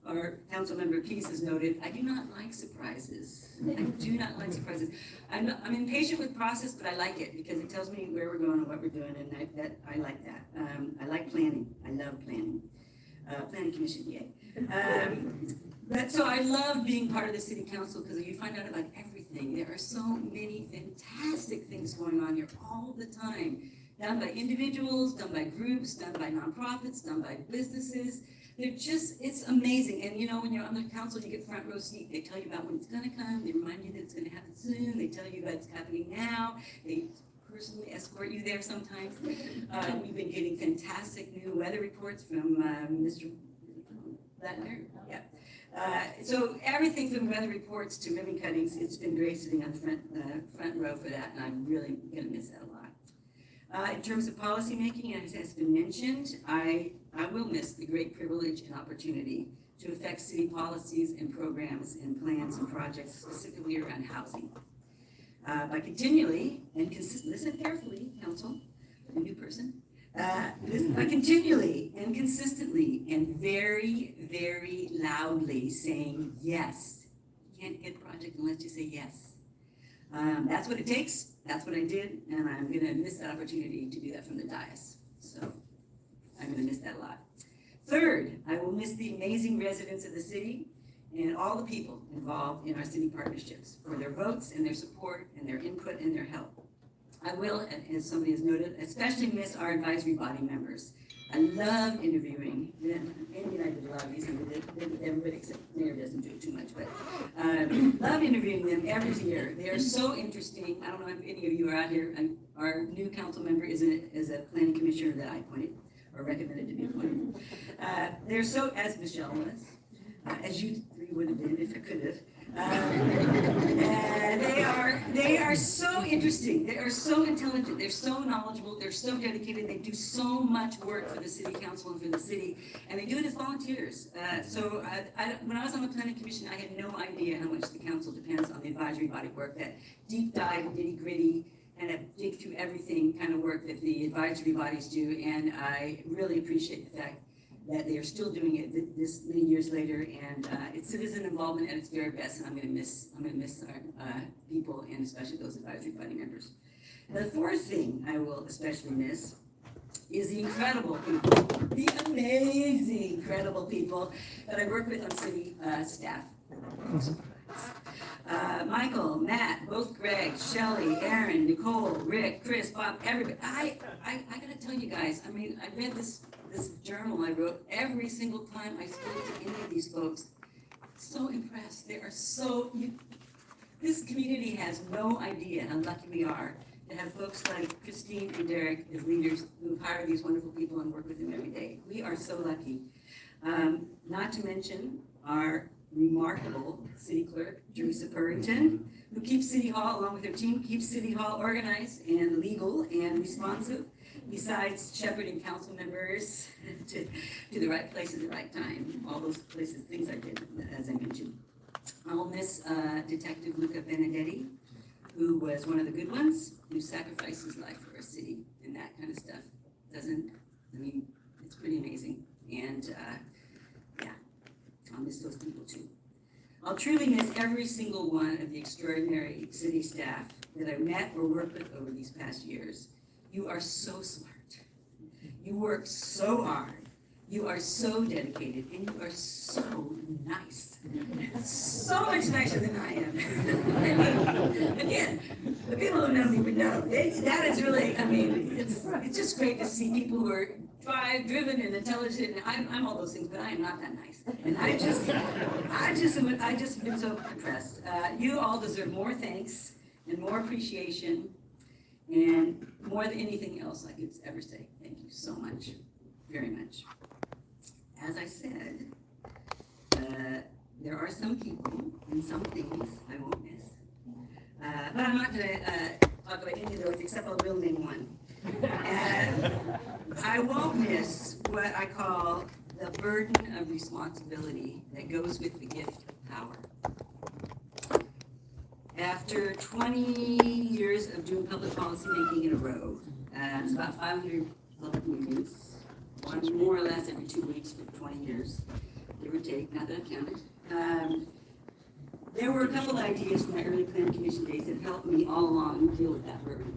[SPEAKER 19] our council member Peace has noted, I do not like surprises. I do not like surprises. I'm impatient with process, but I like it because it tells me where we're going and what we're doing, and I like that. I like planning. I love planning. Planning commission, yay. So I love being part of the city council because you find out about everything. There are so many fantastic things going on here all the time. done by individuals, done by groups, done by nonprofits, done by businesses. It's amazing. And you know, when you're on the council, you get front row seat. They tell you about when it's gonna come. They remind you that it's gonna happen soon. They tell you that it's happening now. They personally escort you there sometimes. We've been getting fantastic new weather reports from Mr. Latner. Yeah. So everything from weather reports to ribbon cuttings, it's been great sitting on the front row for that, and I'm really gonna miss that a lot. In terms of policy making, as has been mentioned, I will miss the great privilege and opportunity to affect city policies and programs and plans and projects specifically around housing. By continually and listen carefully, council, a new person, by continually and consistently and very, very loudly saying yes. You can't get a project unless you say yes. That's what it takes. That's what I did, and I'm gonna miss that opportunity to do that from the dais. So I'm gonna miss that a lot. Third, I will miss the amazing residents of the city and all the people involved in our city partnerships for their votes and their support and their input and their help. I will, as somebody has noted, especially miss our advisory body members. I love interviewing them. Andy and I did a lot of these, and everybody except Mayor doesn't do it too much, but love interviewing them every year. They are so interesting. I don't know if any of you are out here. Our new council member is a planning commissioner that I appointed or recommended to be appointed. They're so, as Michelle was, as you three would have been if I could have. They are so interesting. They are so intelligent. They're so knowledgeable. They're so dedicated. They do so much work for the city council and for the city, and they do it as volunteers. When I was on the planning commission, I had no idea how much the council depends on the advisory body work, that deep dive, nitty gritty, and a dig through everything kind of work that the advisory bodies do. And I really appreciate the fact that they are still doing it this many years later, and it's citizen involvement at its very best, and I'm going to miss our people, and especially those advisory body members. The fourth thing I will especially miss is the incredible people, the amazing, incredible people that I work with on city staff. Michael, Matt, both Greg, Shelley, Aaron, Nicole, Rick, Chris, Bob, everybody. I gotta tell you guys, I mean, I read this journal I wrote every single time I spoke to any of these folks. So impressed. They are so, this community has no idea how lucky we are to have folks like Christine and Derek as leaders who hire these wonderful people and work with them every day. We are so lucky. Not to mention our remarkable city clerk, Teresa Purrington, who keeps City Hall, along with her team, keeps City Hall organized and legal and responsive, besides shepherding council members to the right place at the right time. All those places, things I did, as I mentioned. I will miss Detective Luca Benedetti, who was one of the good ones, who sacrificed his life for our city, and that kind of stuff it's pretty amazing. And I'll miss those people too. I'll truly miss every single one of the extraordinary city staff that I've met or worked with over these past years. You are so smart. You work so hard. You are so dedicated, and you are so nice. So much nicer than I am. Again, the people who know me would know. That is really, it's just great to see people who are driven and intelligent. And I'm all those things, but I am not that nice. And I just been so impressed. You all deserve more thanks and more appreciation, and more than anything else I could ever say. Thank you so much, very much. As I said, there are some people and some things I won't miss. But I'm not going to talk about any of those, except I will name one. I won't miss what I call the burden of responsibility that goes with the gift of power. After 20 years of doing public policy making in a row, it's about 500 public meetings, one more or less every 2 weeks for 20 years, give or take, not that I've counted. There were a couple of ideas from my early planning commission days that helped me all along deal with that burden.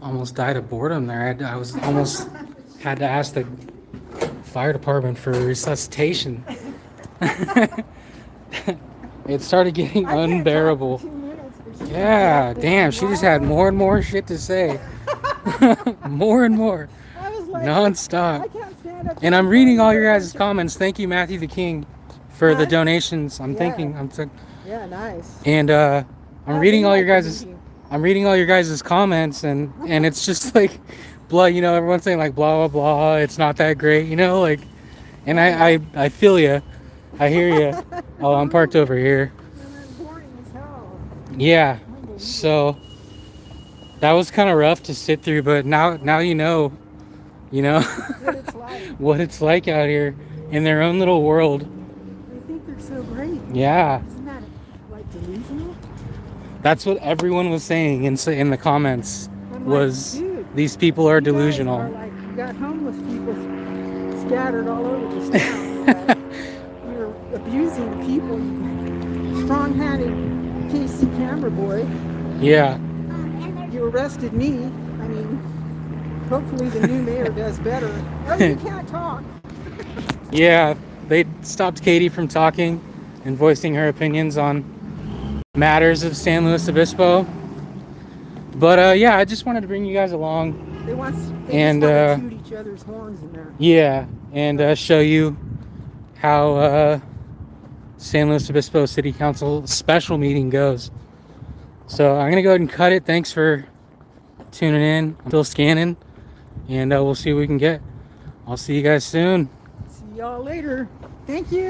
[SPEAKER 5] Almost died of boredom there. I was almost had to ask the fire department for resuscitation. it started getting unbearable. Yeah, damn, she just had more and more shit to say. More and more.
[SPEAKER 16] I was like,
[SPEAKER 5] Non-stop.
[SPEAKER 16] I can't stand up.
[SPEAKER 5] And I'm reading all your guys' comments. Thank you, Matthew the King, for the donations. I'm thinking.
[SPEAKER 16] Yeah, nice.
[SPEAKER 5] And I'm reading all your guys' comments, and it's just like, blah. You know, everyone's saying like blah blah blah. It's not that great, you know, like. And I feel you. I hear you. Oh, I'm parked over here. Yeah. So that was kind of rough to sit through, but now you know what it's like out here in their own little world.
[SPEAKER 16] They think they're so great.
[SPEAKER 5] Yeah.
[SPEAKER 16] Isn't that like delusional?
[SPEAKER 7] That's what everyone was saying in the comments. Was
[SPEAKER 16] dude,
[SPEAKER 7] these people are delusional?
[SPEAKER 16] Are like, you got homeless people scattered all over this town. You're abusing the people. Strong-handed KC camera boy.
[SPEAKER 7] Yeah.
[SPEAKER 16] You arrested me. I mean, hopefully the new mayor does better. Oh, you can't talk.
[SPEAKER 7] Yeah, they stopped Katie from talking and voicing her opinions on matters of San Luis Obispo. But yeah, I just wanted to bring you guys along.
[SPEAKER 16] They just want to toot each other's horns in there.
[SPEAKER 7] Yeah, and show you how San Luis Obispo City Council special meeting goes. So I'm gonna go ahead and cut it. Thanks for tuning in. I'm still scanning, and we'll see what we can get. I'll see you guys soon.
[SPEAKER 16] See y'all later. Thank you.